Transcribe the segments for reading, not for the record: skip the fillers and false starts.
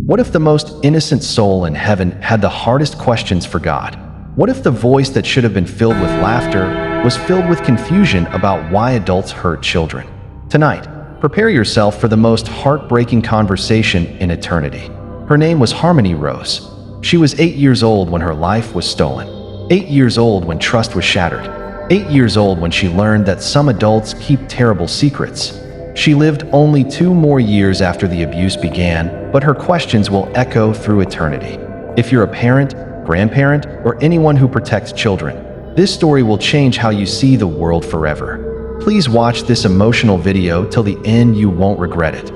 What if the most innocent soul in heaven had the hardest questions for God? What if the voice that should have been filled with laughter was filled with confusion about why adults hurt children? Tonight, prepare yourself for the most heartbreaking conversation in eternity. Her name was Harmony Rose. She was 8 years old when her life was stolen. 8 years old when trust was shattered. 8 years old when she learned that some adults keep terrible secrets. She lived only 2 more years after the abuse began, but her questions will echo through eternity. If you're a parent, grandparent, or anyone who protects children, this story will change how you see the world forever. Please watch this emotional video till the end, you won't regret it.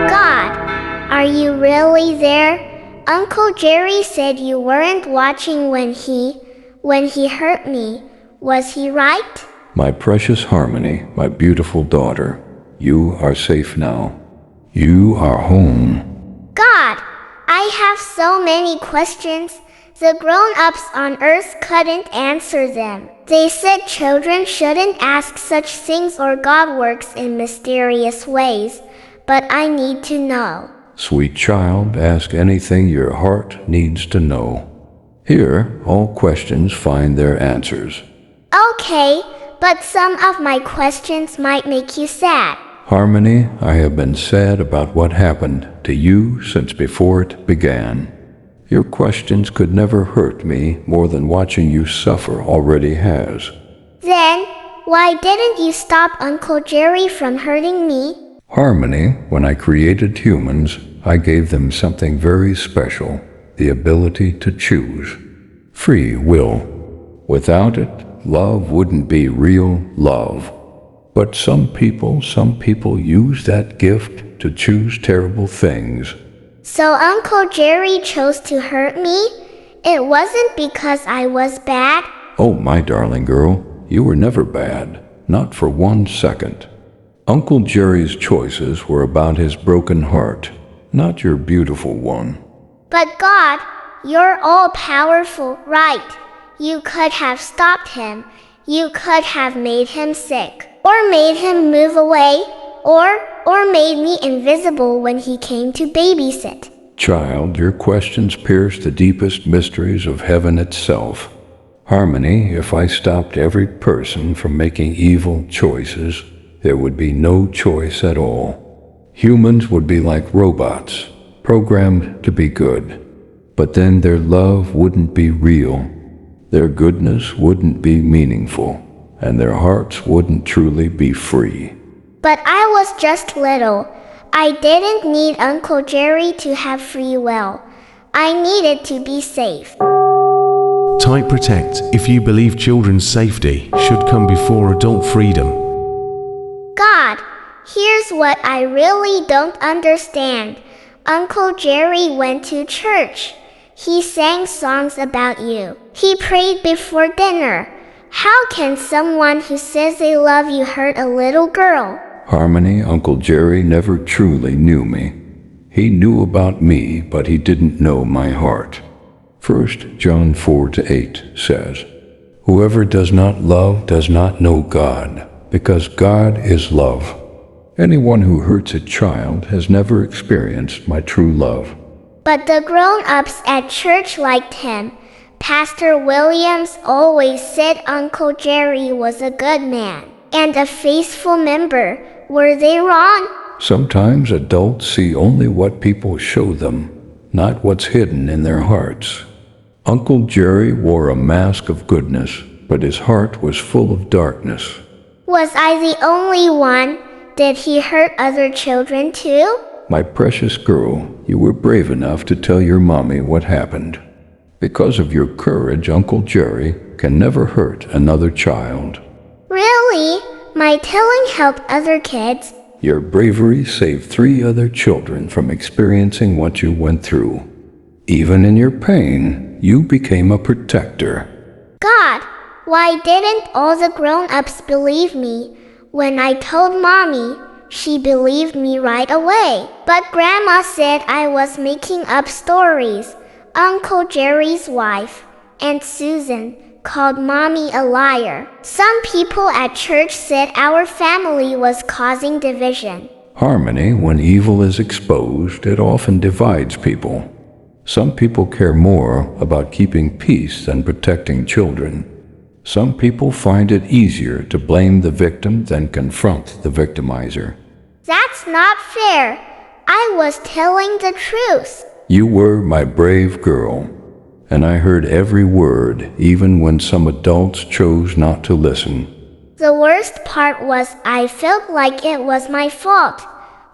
God, are you really there? Uncle Jerry said you weren't watching when he hurt me. Was he right? My precious Harmony, my beautiful daughter, you are safe now. You are home. God, I have so many questions. The grown-ups on Earth couldn't answer them. They said children shouldn't ask such things or God works in mysterious ways. But I need to know. Sweet child, ask anything your heart needs to know. Here, all questions find their answers. Okay, but some of my questions might make you sad. Harmony, I have been sad about what happened to you since before it began. Your questions could never hurt me more than watching you suffer already has. Then, why didn't you stop Uncle Jerry from hurting me? Harmony, when I created humans, I gave them something very special, the ability to choose. Free will. Without it, love wouldn't be real love. But some people use that gift to choose terrible things. So Uncle Jerry chose to hurt me? It wasn't because I was bad? Oh, my darling girl, you were never bad, not for 1 second. Uncle Jerry's choices were about his broken heart, not your beautiful one. But God, you're all-powerful, right? You could have stopped him. You could have made him sick. Or made him move away. Or made me invisible when he came to babysit. Child, your questions pierce the deepest mysteries of heaven itself. Harmony, if I stopped every person from making evil choices, there would be no choice at all. Humans would be like robots, programmed to be good. But then their love wouldn't be real. Their goodness wouldn't be meaningful. And their hearts wouldn't truly be free. But I was just little. I didn't need Uncle Jerry to have free will. I needed to be safe. Type protect if you believe children's safety should come before adult freedom. God, here's what I really don't understand. Uncle Jerry went to church. He sang songs about you. He prayed before dinner. How can someone who says they love you hurt a little girl? Harmony, Uncle Jerry never truly knew me. He knew about me, but he didn't know my heart. 1 John 4-8 says, Whoever does not love does not know God, because God is love. Anyone who hurts a child has never experienced my true love. But the grown-ups at church liked him. Pastor Williams always said Uncle Jerry was a good man and a faithful member. Were they wrong? Sometimes adults see only what people show them, not what's hidden in their hearts. Uncle Jerry wore a mask of goodness, but his heart was full of darkness. Was I the only one? Did he hurt other children too? My precious girl, you were brave enough to tell your mommy what happened. Because of your courage, Uncle Jerry can never hurt another child. Really? My telling helped other kids? Your bravery saved 3 other children from experiencing what you went through. Even in your pain, you became a protector. God, why didn't all the grown-ups believe me? When I told Mommy, she believed me right away. But Grandma said I was making up stories. Uncle Jerry's wife, and Susan, called Mommy a liar. Some people at church said our family was causing division. Harmony, when evil is exposed, it often divides people. Some people care more about keeping peace than protecting children. Some people find it easier to blame the victim than confront the victimizer. That's not fair. I was telling the truth. You were my brave girl, and I heard every word, even when some adults chose not to listen. The worst part was I felt like it was my fault.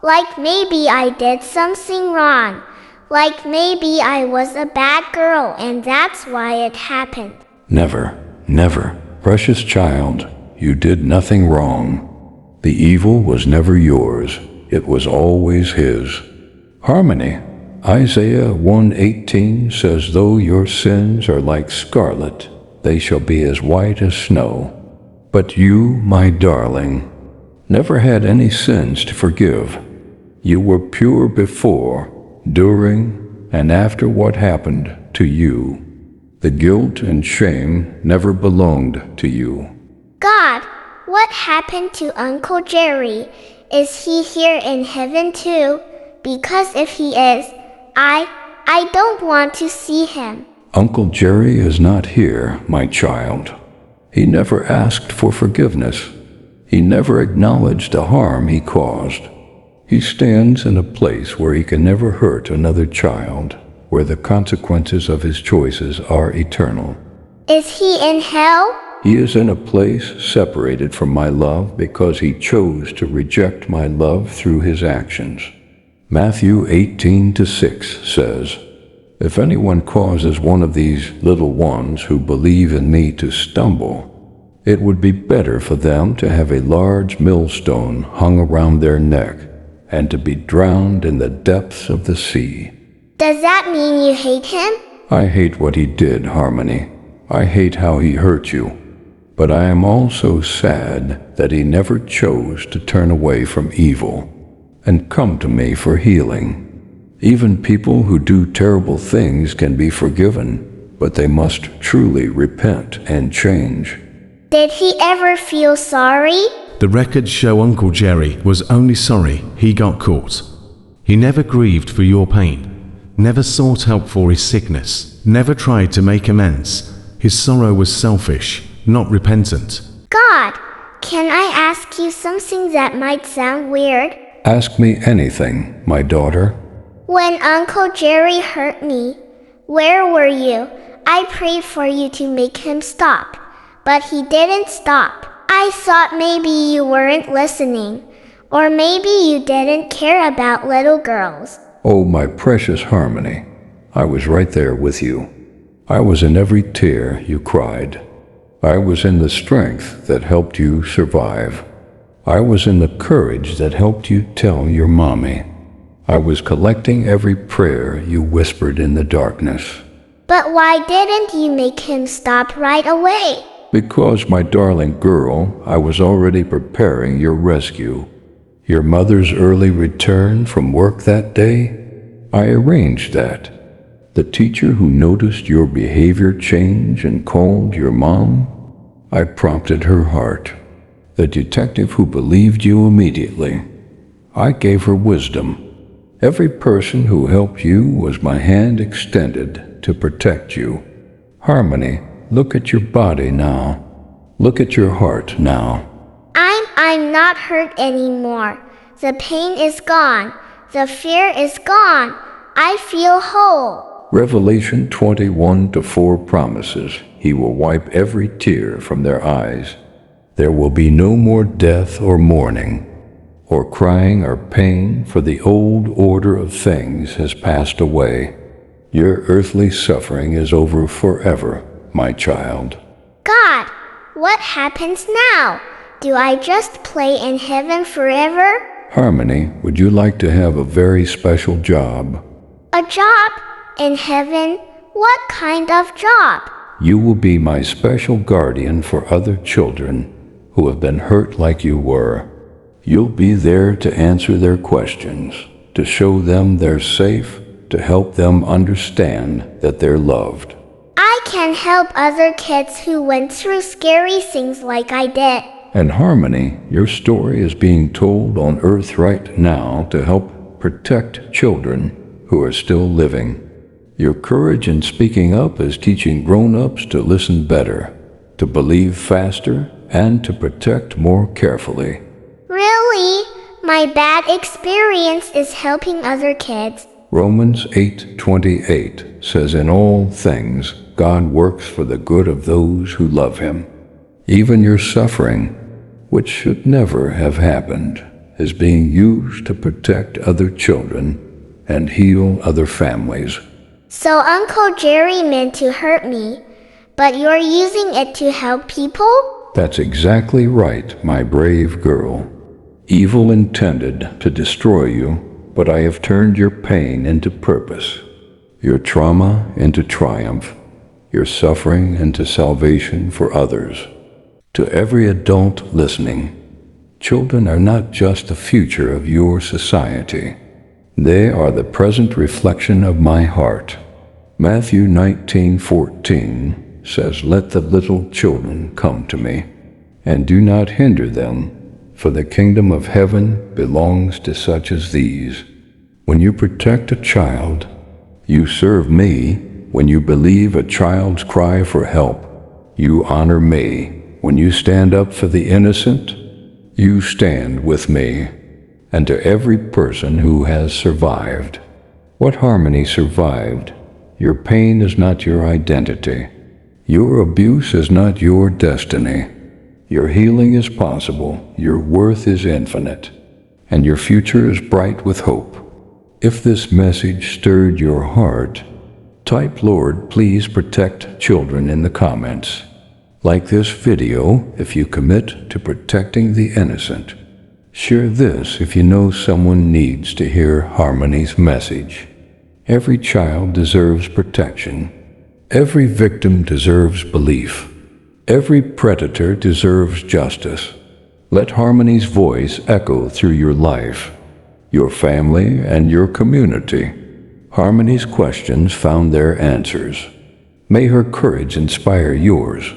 Like maybe I did something wrong. Like maybe I was a bad girl and that's why it happened. Never, never. Precious child, you did nothing wrong. The evil was never yours. It was always his. Harmony. Isaiah 1:18 says, though your sins are like scarlet, they shall be as white as snow. But you, my darling, never had any sins to forgive. You were pure before, during, and after what happened to you. The guilt and shame never belonged to you. God, what happened to Uncle Jerry? Is he here in heaven too? Because if he is, I don't want to see him. Uncle Jerry is not here, my child. He never asked for forgiveness. He never acknowledged the harm he caused. He stands in a place where he can never hurt another child, where the consequences of his choices are eternal. Is he in hell? He is in a place separated from my love because he chose to reject my love through his actions. Matthew 18:6 says, if anyone causes one of these little ones who believe in me to stumble, it would be better for them to have a large millstone hung around their neck and to be drowned in the depths of the sea. Does that mean you hate him? I hate what he did, Harmony. I hate how he hurt you. But I am also sad that he never chose to turn away from evil and come to me for healing. Even people who do terrible things can be forgiven, but they must truly repent and change. Did he ever feel sorry? The records show Uncle Jerry was only sorry he got caught. He never grieved for your pain, never sought help for his sickness, never tried to make amends. His sorrow was selfish, not repentant. God, can I ask you something that might sound weird? Ask me anything, my daughter. When Uncle Jerry hurt me, where were you? I prayed for you to make him stop, but he didn't stop. I thought maybe you weren't listening, or maybe you didn't care about little girls. Oh, my precious Harmony, I was right there with you. I was in every tear you cried. I was in the strength that helped you survive. I was in the courage that helped you tell your mommy. I was collecting every prayer you whispered in the darkness. But why didn't you make him stop right away? Because, my darling girl, I was already preparing your rescue. Your mother's early return from work that day, I arranged that. The teacher who noticed your behavior change and called your mom, I prompted her heart. The detective who believed you immediately, I gave her wisdom. Every person who helped you was my hand extended to protect you. Harmony, look at your body now. Look at your heart now. I'm not hurt anymore. The pain is gone. The fear is gone. I feel whole. Revelation 21:4 promises he will wipe every tear from their eyes. There will be no more death or mourning, or crying or pain, for the old order of things has passed away. Your earthly suffering is over forever, my child. God, what happens now? Do I just play in heaven forever? Harmony, would you like to have a very special job? A job? In heaven? What kind of job? You will be my special guardian for other children who have been hurt like you were. You'll be there to answer their questions, to show them they're safe, to help them understand that they're loved. I can help other kids who went through scary things like I did. And Harmony, your story is being told on earth right now to help protect children who are still living. Your courage in speaking up is teaching grown-ups to listen better, to believe faster, and to protect more carefully. Really? My bad experience is helping other kids. Romans 8:28 says, "In all things, God works for the good of those who love Him." Even your suffering, which should never have happened, is being used to protect other children and heal other families. So Uncle Jerry meant to hurt me, but you're using it to help people? That's exactly right, my brave girl. Evil intended to destroy you, but I have turned your pain into purpose, your trauma into triumph, your suffering into salvation for others. To every adult listening, children are not just the future of your society. They are the present reflection of my heart. Matthew 19:14 says, "Let the little children come to me, and do not hinder them, for the kingdom of heaven belongs to such as these." When you protect a child, you serve me. When you believe a child's cry for help, you honor me. When you stand up for the innocent, you stand with me. And to every person who has survived, what Harmony survived, your pain is not your identity. Your abuse is not your destiny. Your healing is possible, your worth is infinite, and your future is bright with hope. If this message stirred your heart, type "Lord, please protect children" in the comments. Like this video if you commit to protecting the innocent. Share this if you know someone needs to hear Harmony's message. Every child deserves protection. Every victim deserves belief. Every predator deserves justice. Let Harmony's voice echo through your life, your family, and your community. Harmony's questions found their answers. May her courage inspire yours.